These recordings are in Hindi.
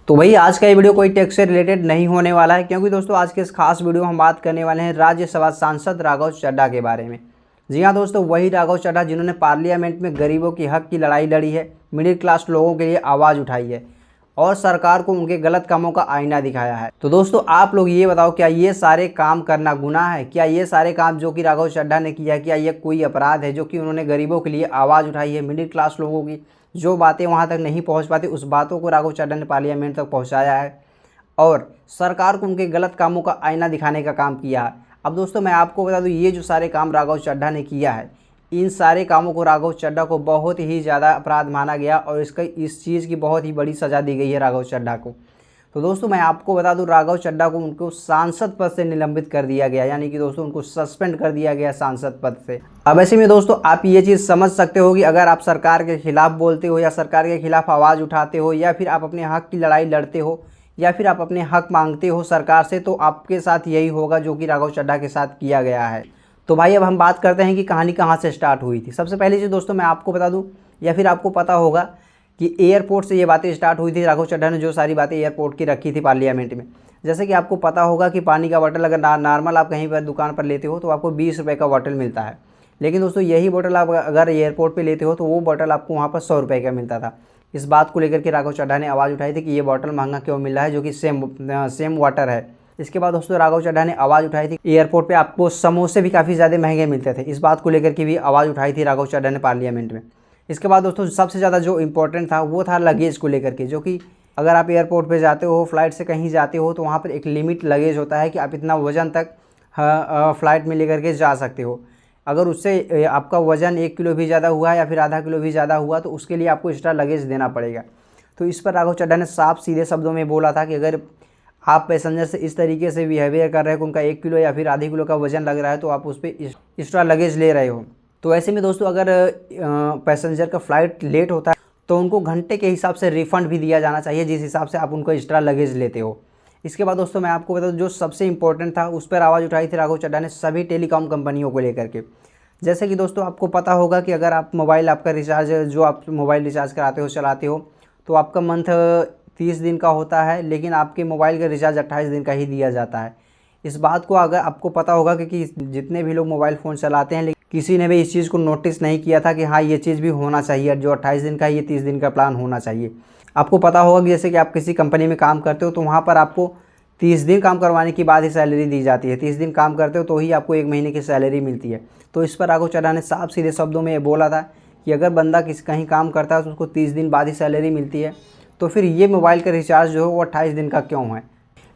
तो भाई आज का ये वीडियो कोई टैक्स से रिलेटेड नहीं होने वाला है, क्योंकि दोस्तों आज के इस खास वीडियो में हम बात करने वाले हैं राज्यसभा सांसद राघव चड्ढा के बारे में। जी हाँ दोस्तों, वही राघव चड्ढा जिन्होंने पार्लियामेंट में गरीबों की हक की लड़ाई लड़ी है, मिडिल क्लास लोगों के लिए आवाज़ उठाई है और सरकार को उनके गलत कामों का आईना दिखाया है। तो दोस्तों आप लोग ये बताओ, क्या ये सारे काम करना गुनाह है? क्या ये सारे काम जो कि राघव चड्ढा ने किया, क्या ये कोई अपराध है? जो कि उन्होंने गरीबों के लिए आवाज़ उठाई है, मिडिल क्लास लोगों की जो बातें वहाँ तक नहीं पहुँच पाती उस बातों को राघव चड्ढा ने पार्लियामेंट तक पहुँचाया है और सरकार को उनके गलत कामों का आईना दिखाने का काम किया है। अब दोस्तों मैं आपको बता दूं, ये जो सारे काम राघव चड्ढा ने किया है, इन सारे कामों को राघव चड्ढा को बहुत ही ज़्यादा अपराध माना गया और इस चीज़ की बहुत ही बड़ी सज़ा दी गई है राघव चड्ढा को। तो दोस्तों मैं आपको बता दूं, राघव चड्ढा को उनको सांसद पद से निलंबित कर दिया गया, यानी कि दोस्तों उनको सस्पेंड कर दिया गया सांसद पद से। अब ऐसे में दोस्तों आप ये चीज़ समझ सकते हो कि अगर आप सरकार के खिलाफ बोलते हो या सरकार के खिलाफ आवाज़ उठाते हो या फिर आप अपने हक की लड़ाई लड़ते हो या फिर आप अपने हक मांगते हो सरकार से, तो आपके साथ यही होगा जो कि राघव चड्ढा के साथ किया गया है। तो भाई अब हम बात करते हैं कि कहानी कहाँ से स्टार्ट हुई थी। सबसे पहले चीज़ दोस्तों मैं आपको बता दूं, या फिर आपको पता होगा कि एयरपोर्ट से ये बातें स्टार्ट हुई थी। राघव चड्ढा ने जो सारी बातें एयरपोर्ट की रखी थी पार्लियामेंट में, जैसे कि आपको पता होगा कि पानी का बोतल अगर नॉर्मल आप कहीं पर दुकान पर लेते हो तो आपको 20 रुपये का बोतल मिलता है, लेकिन दोस्तों यही बोतल आप अगर एयरपोर्ट पर लेते हो तो वो बोतल आपको वहाँ पर 100 रुपये का मिलता था। इस बात को लेकर के राघव चड्ढा ने आवाज़ उठाई थी कि ये बोतल महंगा क्यों मिल रहा है, जो कि सेम वाटर है। इसके बाद दोस्तों राघव चड्ढा ने आवाज़ उठाई थी एयरपोर्ट पे आपको समोसे भी काफ़ी ज़्यादा महंगे मिलते थे। इस बात को लेकर के भी आवाज़ उठाई थी राघव चड्ढा ने पार्लियामेंट में। इसके बाद दोस्तों सबसे ज़्यादा जो इम्पोर्टेंट था वो था लगेज को लेकर के, जो कि अगर आप एयरपोर्ट पे जाते हो, फ्लाइट से कहीं जाते हो तो वहाँ पर एक लिमिट लगेज होता है कि आप इतना वज़न तक फ़्लाइट में लेकर के जा सकते हो। अगर उससे आपका वज़न 1 किलो भी ज़्यादा हुआ या फिर आधा किलो भी ज़्यादा हुआ तो उसके लिए आपको एक्स्ट्रा लगेज देना पड़ेगा। तो इस पर राघव चड्ढा ने साफ सीधे शब्दों में बोला था कि अगर आप पैसेंजर से इस तरीके से बिहेवियर कर रहे हो कि उनका 1 किलो या फिर आधे किलो का वज़न लग रहा है तो आप उस पर एक्स्ट्रा लगेज ले रहे हो। तो ऐसे में दोस्तों अगर पैसेंजर का फ़्लाइट लेट होता है तो उनको घंटे के हिसाब से रिफ़ंड भी दिया जाना चाहिए, जिस हिसाब से आप उनको एक्स्ट्रा लगेज लेते हो। इसके बाद दोस्तों मैं आपको बता दूं, जो सबसे इंपॉर्टेंट था उस पर आवाज़ उठाई थी राघव चड्ढा ने सभी टेलीकॉम कंपनियों को लेकर के। जैसे कि दोस्तों आपको पता होगा कि अगर आप मोबाइल आपका रिचार्ज जो आप मोबाइल रिचार्ज कराते हो चलाते हो तो आपका मंथ 30 दिन का होता है, लेकिन आपके मोबाइल का रिचार्ज 28 दिन का ही दिया जाता है। इस बात को अगर आपको पता होगा कि जितने भी लोग मोबाइल फ़ोन चलाते हैं, लेकिन किसी ने भी इस चीज़ को नोटिस नहीं किया था कि हाँ ये चीज़ भी होना चाहिए, जो 28 दिन का ये 30 दिन का प्लान होना चाहिए। आपको पता होगा कि जैसे कि आप किसी कंपनी में काम करते हो तो वहाँ पर आपको 30 दिन काम करवाने के बाद ही सैलरी दी जाती है। 30 दिन काम करते हो तो ही आपको 1 महीने की सैलरी मिलती है। तो इस पर राघव चड्ढा ने साफ सीधे शब्दों में ये बोला था कि अगर बंदा कहीं काम करता है तो उसको 30 दिन बाद ही सैलरी मिलती है, तो फिर ये मोबाइल का रिचार्ज जो है वो 28 दिन का क्यों है।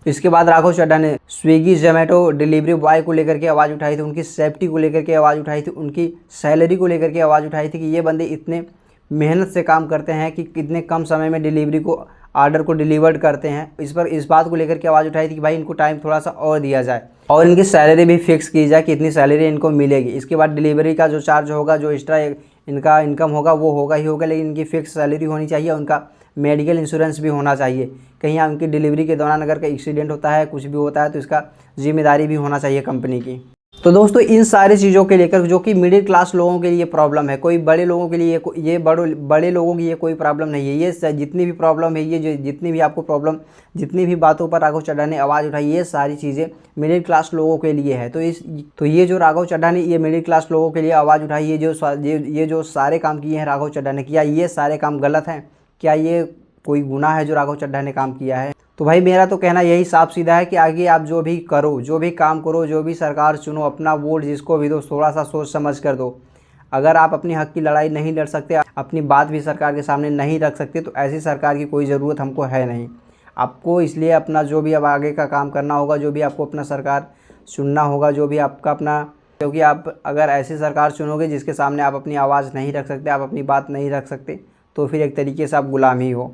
इसके बाद राघव चड्ढा ने स्विगी जोमेटो डिलीवरी बॉय को लेकर के आवाज़ उठाई थी, उनकी सेफ्टी को लेकर के आवाज़ उठाई थी, उनकी सैलरी को लेकर के आवाज़ उठाई थी कि ये बंदे इतने मेहनत से काम करते हैं कि कितने कम समय में डिलीवरी को आर्डर को डिलीवर्ड करते हैं। इस बात को लेकर के आवाज़ उठाई थी कि भाई इनको टाइम थोड़ा सा और दिया जाए और इनकी सैलरी भी फिक्स की जाए कि इतनी सैलरी इनको मिलेगी। इसके बाद डिलीवरी का जो चार्ज होगा, जो एक्स्ट्रा इनका इनकम होगा वो होगा ही होगा, लेकिन इनकी फिक्स सैलरी होनी चाहिए। उनका मेडिकल इंश्योरेंस भी होना चाहिए, कहीं उनकी डिलीवरी के दौरान अगर कोई एक्सीडेंट होता है, कुछ भी होता है तो इसका जिम्मेदारी भी होना चाहिए कंपनी की। तो दोस्तों इन सारी चीज़ों के लेकर जो कि मिडिल क्लास लोगों के लिए प्रॉब्लम है, कोई बड़े लोगों के लिए ये बड़े लोगों की ये कोई प्रॉब्लम नहीं है। ये जितनी भी प्रॉब्लम है, ये जो जितनी भी आपको प्रॉब्लम, जितनी भी बातों पर राघव चड्ढा ने आवाज़ उठाई, ये सारी चीज़ें मिडिल क्लास लोगों के लिए है। तो ये जो राघव चड्ढा ने ये मिडिल क्लास लोगों के लिए आवाज़ उठाई, ये जो सारे काम किए हैं राघव चड्ढा ने, किया ये सारे काम गलत हैं? क्या ये कोई गुनाह है जो राघव चड्ढा ने काम किया है? तो भाई मेरा तो कहना यही साफ सीधा है कि आगे आप जो भी करो, जो भी काम करो, जो भी सरकार चुनो, अपना वोट जिसको भी दो थोड़ा सा सोच समझ कर दो। अगर आप अपनी हक की लड़ाई नहीं लड़ सकते, अपनी बात भी सरकार के सामने नहीं रख सकते, तो ऐसी सरकार की कोई ज़रूरत हमको है नहीं। आपको इसलिए अपना जो भी अब आगे का काम करना होगा, जो भी आपको अपना सरकार चुनना होगा, जो भी आपका अपना, क्योंकि आप अगर ऐसी सरकार चुनोगे जिसके सामने आप अपनी आवाज़ नहीं रख सकते, आप अपनी बात नहीं रख सकते, तो फिर एक तरीके से आप गुलाम ही हो।